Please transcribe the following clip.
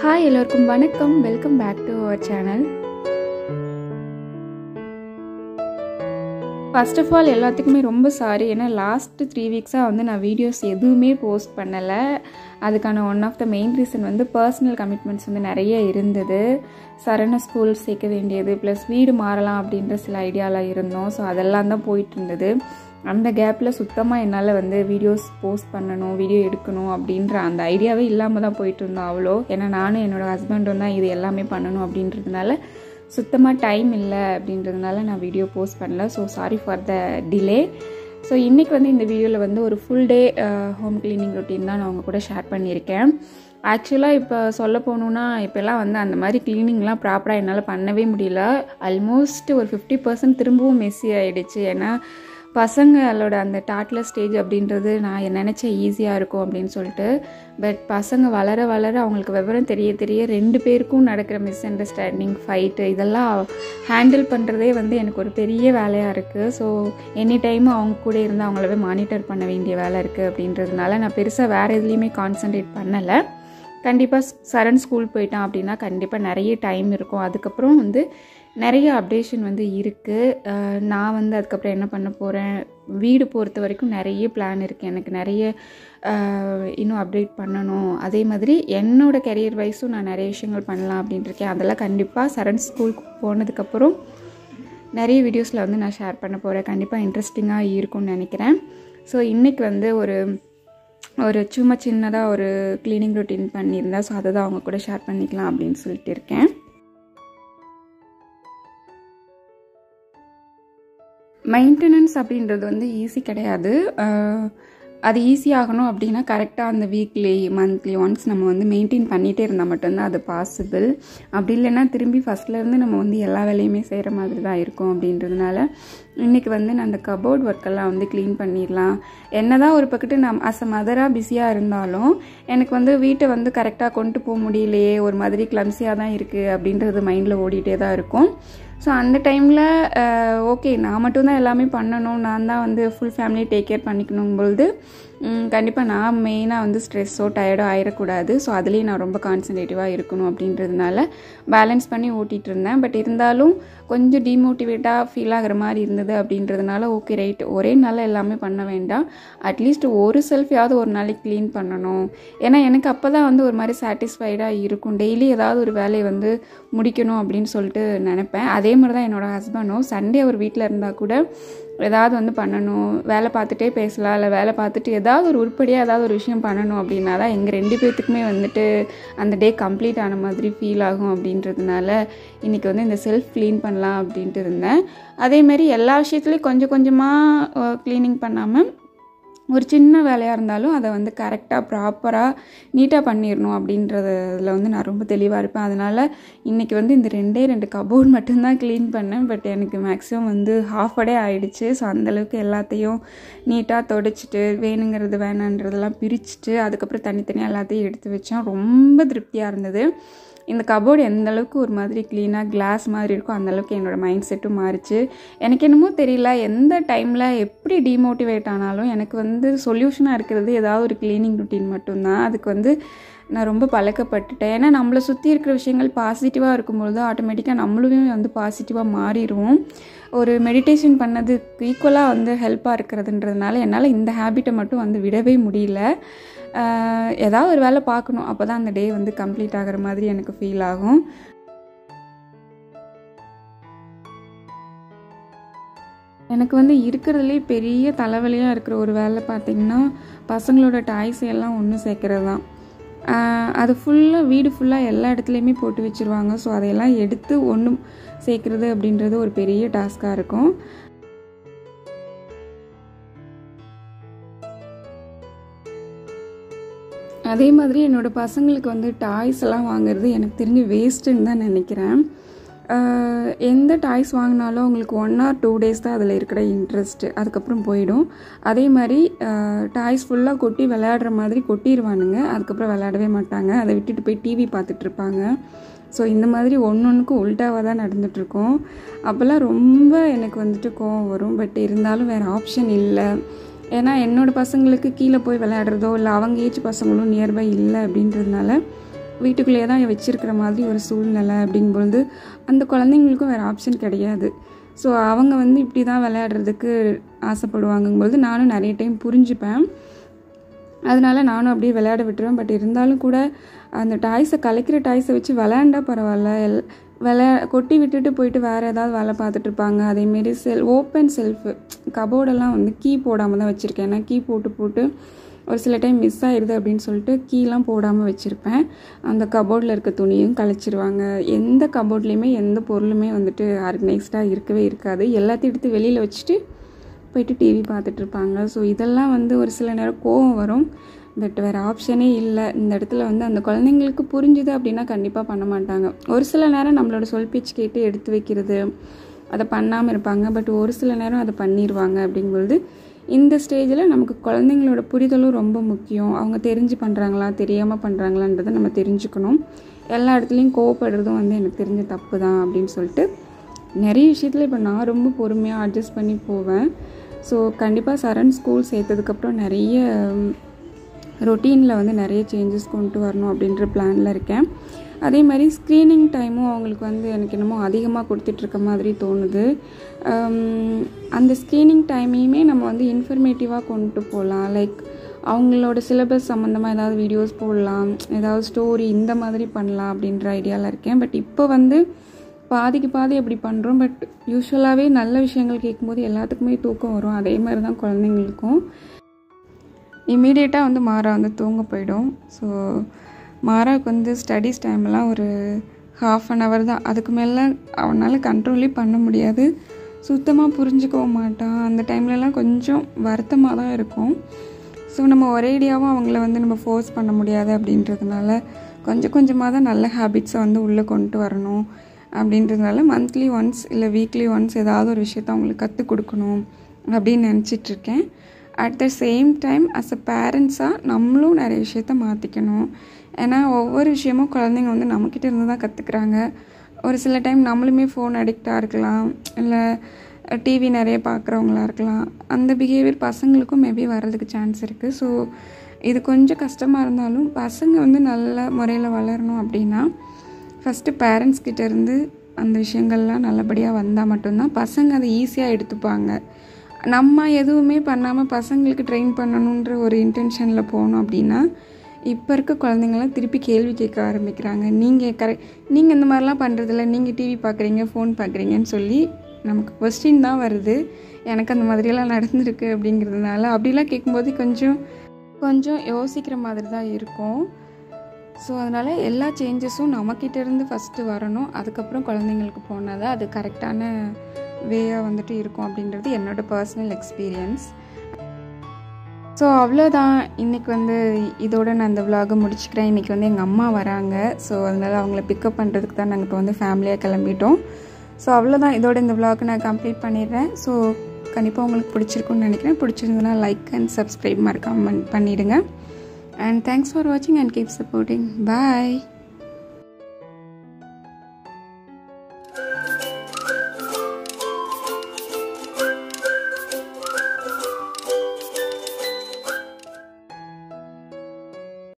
Hi எல்லோருக்கும் வணக்கம். Welcome back to our channel. First of all எல்லாத்துக்குமே ரொம்ப சாரி. ஏன்னா லாஸ்ட்டு 3 வீக்ஸாக வந்து நான் வீடியோஸ் எதுவுமே போஸ்ட் பண்ணலை. அதுக்கான one of the main reason வந்து பர்சனல் கமிட்மெண்ட்ஸ் வந்து நிறைய இருந்தது. சரண ஸ்கூல் சேர்க்க வேண்டியது ப்ளஸ் வீடு மாறலாம் அப்படின்ற சில ஐடியாவில் இருந்தோம். ஸோ அதெல்லாம் தான் போயிட்டு இருந்தது. அந்த கேப்பில் சுத்தமாக என்னால் வந்து வீடியோஸ் போஸ்ட் பண்ணணும், வீடியோ எடுக்கணும் அப்படின்ற அந்த ஐடியாவே இல்லாமல் தான் போயிட்டு இருந்தோம் அவ்வளோ. ஏன்னா நானும் என்னோடய ஹஸ்பண்டும் தான் இது எல்லாமே பண்ணணும் அப்படின்றதுனால சுத்தமாக டைம் இல்லை அப்படின்றதுனால நான் வீடியோ போஸ்ட் பண்ணல. So sorry for the delay. So இன்றைக்கி வந்து இந்த வீடியோவில் வந்து ஒரு full day home cleaning routine தான் நான் உங்கள் கூட ஷேர் பண்ணியிருக்கேன். ஆக்சுவலாக இப்போ சொல்ல போகணுன்னா இப்போல்லாம் வந்து அந்த மாதிரி க்ளீனிங்லாம் ப்ராப்பராக என்னால் பண்ணவே முடியல. ஆல்மோஸ்ட் ஒரு 50% திரும்பவும் மெஸ்ஸி ஆகிடுச்சு. ஏன்னா பசங்களோட அந்த டாட்லர் ஸ்டேஜ் அப்படின்றது நான் நினச்சேன் ஈஸியாக இருக்கும் அப்படின்னு சொல்லிட்டு. பட் பசங்க வளர வளர அவங்களுக்கு விவரம் தெரிய தெரிய 2 பேருக்கும் நடக்கிற மிஸ் அண்டர்ஸ்டாண்டிங், ஃபைட்டு இதெல்லாம் ஹேண்டில் பண்ணுறதே வந்து எனக்கு ஒரு பெரிய வேலையாக இருக்குது. ஸோ எனி டைமும் அவங்க கூட இருந்து அவங்களவே மானிட்டர் பண்ண வேண்டிய வேலை இருக்குது அப்படின்றதுனால நான் பெருசாக வேறு எதுலேயுமே கான்சன்ட்ரேட் பண்ணலை. கண்டிப்பாக சரண் ஸ்கூல் போயிட்டான் அப்படின்னா கண்டிப்பாக நிறைய டைம் இருக்கும். அதுக்கப்புறம் வந்து நிறைய அப்டேஷன் வந்து இருக்குது. நான் வந்து அதுக்கப்புறம் என்ன பண்ண போகிறேன், வீடு பொறுத்த வரைக்கும் நிறைய பிளான் இருக்குது. எனக்கு நிறைய இன்னும் அப்டேட் பண்ணணும். அதே மாதிரி என்னோடய கெரியர் வைஸும் நான் நிறைய விஷயங்கள் பண்ணலாம் அப்படின்ட்டுருக்கேன். அதெல்லாம் கண்டிப்பாக சரண் ஸ்கூலுக்கு போனதுக்கப்புறம் நிறைய வீடியோஸில் வந்து நான் ஷேர் பண்ண போகிறேன். கண்டிப்பாக இன்ட்ரெஸ்டிங்காக இருக்கும்னு நினைக்கிறேன். ஸோ இன்றைக்கி வந்து ஒரு சும்மா சின்னதாக ஒரு க்ளீனிங் ரொட்டீன் பண்ணியிருந்தேன். ஸோ அதை தான் அவங்க கூட ஷேர் பண்ணிக்கலாம் அப்படின்னு சொல்லிட்டு இருக்கேன். மெயின்டெனன்ஸ் அப்படின்றது வந்து ஈஸி கிடையாது. அது ஈஸியாகணும் அப்படின்னா கரெக்டாக அந்த வீக்லி மந்த்லி ஒன்ஸ் நம்ம வந்து மெயின்டைன் பண்ணிகிட்டே இருந்தால் மட்டும்தான் அது பாசிபிள். அப்படி இல்லைன்னா திரும்பி ஃபஸ்ட்லேருந்து நம்ம வந்து எல்லா வேலையுமே செய்கிற மாதிரி தான் இருக்கும். அப்படின்றதுனால இன்றைக்கி வந்து நான் அந்த கபோர்ட் ஒர்க்கெல்லாம் வந்து க்ளீன் பண்ணிடலாம். என்ன தான் ஒரு பக்கத்து நான் அஸ் அ மதராக பிஸியாக இருந்தாலும் எனக்கு வந்து வீட்டை வந்து கரெக்டாக கொண்டு போக முடியலையே, ஒரு மாதிரி கிளம்ஸியாக தான் இருக்குது அப்படின்றது மைண்டில் ஓடிட்டே தான் இருக்கும். ஸோ அந்த டைமில் ஓகே நான் மட்டும்தான் எல்லாமே பண்ணணும், நான் தான் வந்து ஃபுல் ஃபேமிலி டேக் கேர் பண்ணிக்கணும் பொழுது கண்டிப்பாக நான் மெயினாக வந்து ஸ்ட்ரெஸ்ஸோ டயர்டோ ஆகிடக்கூடாது. ஸோ அதுலேயும் நான் ரொம்ப கான்சன்ட்ரேட்டிவாக இருக்கணும் அப்படின்றதுனால பேலன்ஸ் பண்ணி ஓட்டிகிட்டு இருந்தேன். பட் இருந்தாலும் கொஞ்சம் டிமோட்டிவேட்டாக ஃபீல் ஆகிற மாதிரி இருந்தது. அப்படின்றதுனால ஓகே ரைட், ஒரே நாளில் எல்லாமே பண்ண வேண்டாம், அட்லீஸ்ட் ஒரு செல்ஃபையாவது ஒரு நாளைக்கு க்ளீன் பண்ணணும். ஏன்னா எனக்கு அப்போ தான் வந்து ஒரு மாதிரி சாட்டிஸ்ஃபைடாக இருக்கும். டெய்லி ஏதாவது ஒரு வேலையை வந்து முடிக்கணும் அப்படின்னு சொல்லிட்டு நினைப்பேன். அதே மாதிரி தான் என்னோடய ஹஸ்பண்டும் சண்டே அவர் வீட்டில் இருந்தால் கூட ஏதாவது வந்து பண்ணணும், வேலை பார்த்துட்டே பேசலாம், இல்லை வேலை பார்த்துட்டு ஏதாவது ஒரு உருப்படியாக ஏதாவது ஒரு விஷயம் பண்ணணும் அப்படின்னா தான் எங்கள் 2 பேர்த்துக்குமே வந்துட்டு அந்த டே கம்ப்ளீட் ஆன மாதிரி ஃபீல் ஆகும். அப்படின்றதுனால இன்றைக்கி வந்து இந்த செல்ஃப் க்ளீன் பண்ணலாம் அப்படின்ட்டு இருந்தேன். அதேமாரி எல்லா விஷயத்துலேயும் கொஞ்சம் கொஞ்சமாக க்ளீனிங் பண்ணாமல் ஒரு சின்ன வேலையாக இருந்தாலும் அதை வந்து கரெக்டாக ப்ராப்பராக நீட்டாக பண்ணிடணும் அப்படின்றதில் வந்து நான் ரொம்ப தெளிவாக இருப்பேன். அதனால் இன்றைக்கி வந்து இந்த 2 கபோர்ட் மட்டும்தான் க்ளீன் பண்ணேன். பட் எனக்கு மேக்ஸிமம் வந்து ஹாஃப் டே ஆகிடுச்சு. ஸோ அந்தளவுக்கு எல்லாத்தையும் நீட்டாக தொடச்சிட்டு வேணுங்கிறது வேணான்றதெல்லாம் பிரிச்சுட்டு அதுக்கப்புறம் தனித்தனியாக எல்லாத்தையும் எடுத்து வச்சேன். ரொம்ப திருப்தியாக இருந்தது. இந்த கபோர்டு எந்த அளவுக்கு ஒரு மாதிரி க்ளீனாக கிளாஸ் மாதிரி இருக்கும் அந்தளவுக்கு என்னோடய மைண்ட் செட்டும் மாறிச்சு. எனக்கு என்னமோ தெரியல, எந்த டைமில் எப்படி டிமோட்டிவேட் ஆனாலும் எனக்கு வந்து சொல்யூஷனாக இருக்கிறது ஏதாவது ஒரு க்ளீனிங் ரொட்டீன் மட்டும்தான். அதுக்கு வந்து நான் ரொம்ப பழக்கப்பட்டுட்டேன். ஏன்னா நம்மளை சுற்றி இருக்கிற விஷயங்கள் பாசிட்டிவாக இருக்கும்பொழுது ஆட்டோமேட்டிக்காக நம்மளுமே வந்து பாசிட்டிவாக மாறிடுவோம். ஒரு மெடிடேஷன் பண்ணதுக்கு ஈக்குவலாக வந்து ஹெல்ப்பாக இருக்கிறதுன்றதுனால என்னால் இந்த ஹேபிட்டை மட்டும் வந்து விடவே முடியல. ஏதாவது ஒரு வேலை பார்க்கணும், அப்போ தான் அந்த டே வந்து கம்ப்ளீட் ஆகிற மாதிரி எனக்கு ஃபீல் ஆகும். எனக்கு வந்து இருக்கிறதுலே பெரிய தலைவலியாக இருக்கிற ஒரு வேலை பார்த்திங்கன்னா பசங்களோட டாய்ஸ் எல்லாம் ஒன்று சேர்க்குறது தான். அது ஃபுல்லாக வீடு ஃபுல்லாக எல்லா இடத்துலையுமே போட்டு வச்சுருவாங்க. ஸோ அதையெல்லாம் எடுத்து ஒன்று சேர்க்குறது அப்படின்றது ஒரு பெரிய டாஸ்காக இருக்கும். அதே மாதிரி என்னோடய பசங்களுக்கு வந்து டாய்ஸ் எல்லாம் வாங்குறது எனக்கு தெரிஞ்சு வேஸ்ட்டுன்னு தான் நினைக்கிறேன். எந்த டாய்ஸ் வாங்கினாலும் அவங்களுக்கு 1 or 2 days தான் அதில் இருக்கிற இன்ட்ரெஸ்ட்டு, அதுக்கப்புறம் போயிடும். அதே மாதிரி டாய்ஸ் ஃபுல்லாக கொட்டி விளையாடுற மாதிரி கொட்டிடுவானுங்க, அதுக்கப்புறம் விளையாடவே மாட்டாங்க, அதை விட்டுட்டு போய் டிவி பார்த்துட்ருப்பாங்க. ஸோ இந்த மாதிரி ஒன்றுக்கும் உல்ட்டாவாக தான் நடந்துகிட்ருக்கோம். அப்போல்லாம் ரொம்ப எனக்கு வந்துட்டு கோவம் வரும். பட் இருந்தாலும் வேறு ஆப்ஷன் இல்லை. ஏன்னா என்னோடய பசங்களுக்கு கீழே போய் விளையாடுறதோ இல்லை அவங்க ஏஜ் பசங்களும் நியர்பை இல்லை அப்படின்றதுனால வீட்டுக்குள்ளேயே தான் வச்சுருக்கிற மாதிரி ஒரு சூழ்நிலை அப்படிங்கும்பொழுது அந்த குழந்தைங்களுக்கும் வேறு ஆப்ஷன் கிடையாது. ஸோ அவங்க வந்து இப்படி தான் விளையாடுறதுக்கு ஆசைப்படுவாங்கும்போது நானும் நிறைய டைம் புரிஞ்சுப்பேன். அதனால நானும் அப்படியே விளையாட விட்டுருவேன். பட் இருந்தாலும் கூட அந்த டாய்ஸை கலைக்கிற டாய்ஸை வச்சு விளையாண்டா பரவாயில்ல, கொட்டி விட்டுட்டு போயிட்டு வேறு ஏதாவது வேலை பார்த்துட்ருப்பாங்க. அதேமாரி ஓப்பன் செல்ஃபு கபோர்டெல்லாம் வந்து கீ போடாமல் தான் வச்சுருக்கேன். ஏன்னா கீ போட்டு ஒரு சில டைம் மிஸ் ஆகிடுது அப்படின்னு சொல்லிட்டு கீலாம் போடாமல் வச்சுருப்பேன். அந்த கபோர்டில் இருக்க துணியும் கலைச்சிருவாங்க. எந்த கபோர்ட்லேயுமே எந்த பொருளுமே வந்துட்டு ஆர்கனைஸ்டாக இருக்கவே இருக்காது. எல்லாத்தையும் எடுத்து வெளியில் வச்சுட்டு போயிட்டு டிவி பார்த்துட்ருப்பாங்க. ஸோ இதெல்லாம் வந்து ஒரு சில நேரம் கோவம் வரும். பட் வேறு ஆப்ஷனே இல்லை. இந்த இடத்துல வந்து அந்த குழந்தைங்களுக்கு புரிஞ்சுது அப்படின்னா கண்டிப்பாக பண்ண மாட்டாங்க. ஒரு சில நேரம் நம்மளோட சொல் பேச்சு கேட்டு எடுத்து வைக்கிறது, அதை பண்ணாமல் இருப்பாங்க. பட் ஒரு சில நேரம் அதை பண்ணிடுவாங்க. அப்படிங்கும்பொழுது இந்த ஸ்டேஜில் நமக்கு குழந்தைங்களோட புரிதலும் ரொம்ப முக்கியம். அவங்க தெரிஞ்சு பண்ணுறாங்களா தெரியாமல் பண்ணுறாங்களான்றதை நம்ம தெரிஞ்சுக்கணும். எல்லா இடத்துலையும் கோவப்படுறதும் வந்து எனக்கு தெரிஞ்ச தப்பு தான் அப்படின்னு சொல்லிட்டு நிறைய விஷயத்தில் இப்போ நான் ரொம்ப பொறுமையாக அட்ஜஸ்ட் பண்ணி போவேன். ஸோ கண்டிப்பாக சரண் ஸ்கூல் சேர்த்ததுக்கப்புறம் நிறைய ரொட்டீனில் வந்து நிறைய சேஞ்சஸ் கொண்டு வரணும் அப்படின்ற பிளானில் இருக்கேன். அதே மாதிரி ஸ்க்ரீனிங் டைமும் அவங்களுக்கு வந்து எனக்கு என்னமோ அதிகமாக கொடுத்துட்ருக்க மாதிரி தோணுது. அந்த ஸ்க்ரீனிங் டைமையுமே நம்ம வந்து இன்ஃபர்மேட்டிவாக கொண்டு போகலாம். லைக் அவங்களோட சிலபஸ் சம்மந்தமாக ஏதாவது வீடியோஸ் போடலாம், ஏதாவது ஸ்டோரி இந்த மாதிரி பண்ணலாம் அப்படின்ற ஐடியாவில் இருக்கேன். பட் இப்போ வந்து பாதிக்கு பாதி அப்படி பண்ணுறோம். பட் யூஸ்வலாகவே நல்ல விஷயங்கள் கேட்கும்போது எல்லாத்துக்குமே தூக்கம் வரும். அதே மாதிரி தான் குழந்தைங்களுக்கும். இமீடியட்டாக வந்து மாறா வந்து தூங்க போயிடும். ஸோ மாறாவுக்கு வந்து ஸ்டடீஸ் டைம்லாம் ஒரு 1/2 hour தான். அதுக்கு மேலே அவனால் கண்ட்ரோலே பண்ண முடியாது. சுத்தமாக புரிஞ்சுக்கவும் மாட்டான். அந்த டைம்லலாம் கொஞ்சம் வருத்தமாக தான் இருக்கும். ஸோ நம்ம ஒரேடியாகவும் அவங்கள வந்து நம்ம ஃபோர்ஸ் பண்ண முடியாது. அப்படின்றதுனால கொஞ்சம் கொஞ்சமாக தான் நல்ல ஹேபிட்ஸை வந்து உள்ளே கொண்டு வரணும். அப்படின்றதுனால மந்த்லி ஒன்ஸ் இல்லை வீக்லி ஒன்ஸ் ஏதாவது ஒரு விஷயத்த அவங்களுக்கு கற்றுக் கொடுக்கணும் அப்படின்னு நினச்சிட்ருக்கேன். At the same time as a பேரண்ட்ஸாக நம்மளும் நிறைய விஷயத்த மாற்றிக்கணும். ஏன்னா ஒவ்வொரு விஷயமும் குழந்தைங்க வந்து நம்மக்கிட்ட இருந்து தான் கற்றுக்குறாங்க. ஒரு சில டைம் நம்மளுமே ஃபோன் அடிக்டாக இருக்கலாம், இல்லை டிவி நிறைய பார்க்குறவங்களா இருக்கலாம். அந்த பிஹேவியர் பசங்களுக்கும் மேபி வர்றதுக்கு சான்ஸ் இருக்குது. ஸோ இது கொஞ்சம் கஷ்டமாக இருந்தாலும் பசங்க வந்து நல்ல முறையில் வளரணும் அப்படின்னா ஃபஸ்ட்டு பேரண்ட்ஸ் கிட்டேருந்து அந்த விஷயங்கள்லாம் நல்லபடியாக வந்தால் மட்டும்தான் பசங்க அதை ஈஸியாக எடுத்துப்பாங்க. நம்ம எதுவுமே பண்ணாமல் பசங்களுக்கு ட்ரெயின் பண்ணணுன்ற ஒரு இன்டென்ஷனில் போனோம் அப்படின்னா இப்போ இருக்க குழந்தைங்களாம் திருப்பி கேள்வி கேட்க ஆரம்பிக்கிறாங்க. நீங்கள் இந்த மாதிரிலாம் பண்ணுறதில்ல, நீங்கள் டிவி பார்க்குறீங்க, ஃபோன் பார்க்குறீங்கன்னு சொல்லி நமக்கு கொஸ்டின் தான் வருது. எனக்கு அந்த மாதிரியெல்லாம் நடந்திருக்கு அப்படிங்கிறதுனால அப்படிலாம் கேட்கும்போது கொஞ்சம் யோசிக்கிற மாதிரி தான் இருக்கும். ஸோ அதனால் எல்லா சேஞ்சஸும் நம்மக்கிட்டேருந்து ஃபஸ்ட்டு வரணும். அதுக்கப்புறம் குழந்தைங்களுக்கு போனால் தான் அது கரெக்டான வேயாக வந்துட்டு இருக்கும் அப்படின்றது என்னோடய பர்சனல் எக்ஸ்பீரியன்ஸ். ஸோ அவ்வளோதான். இன்றைக்கி வந்து இதோடு நான் இந்த விலாகை முடிச்சுக்கிறேன். இன்றைக்கி வந்து எங்கள் அம்மா வராங்க. ஸோ அதனால் அவங்கள பிக்கப் பண்ணுறதுக்கு தான் நாங்கள் இப்போ வந்து ஃபேமிலியாக கிளம்பிட்டோம். ஸோ அவ்வளோதான். இதோட இந்த விலாகை நான் கம்ப்ளீட் பண்ணிடுறேன். ஸோ கண்டிப்பாக உங்களுக்கு பிடிச்சிருக்குன்னு நினைக்கிறேன். பிடிச்சிருந்ததுன்னா லைக் அண்ட் சப்ஸ்கிரைப் மறக்காம பண்ணிவிடுங்க. And thanks for watching and keep supporting. Bye.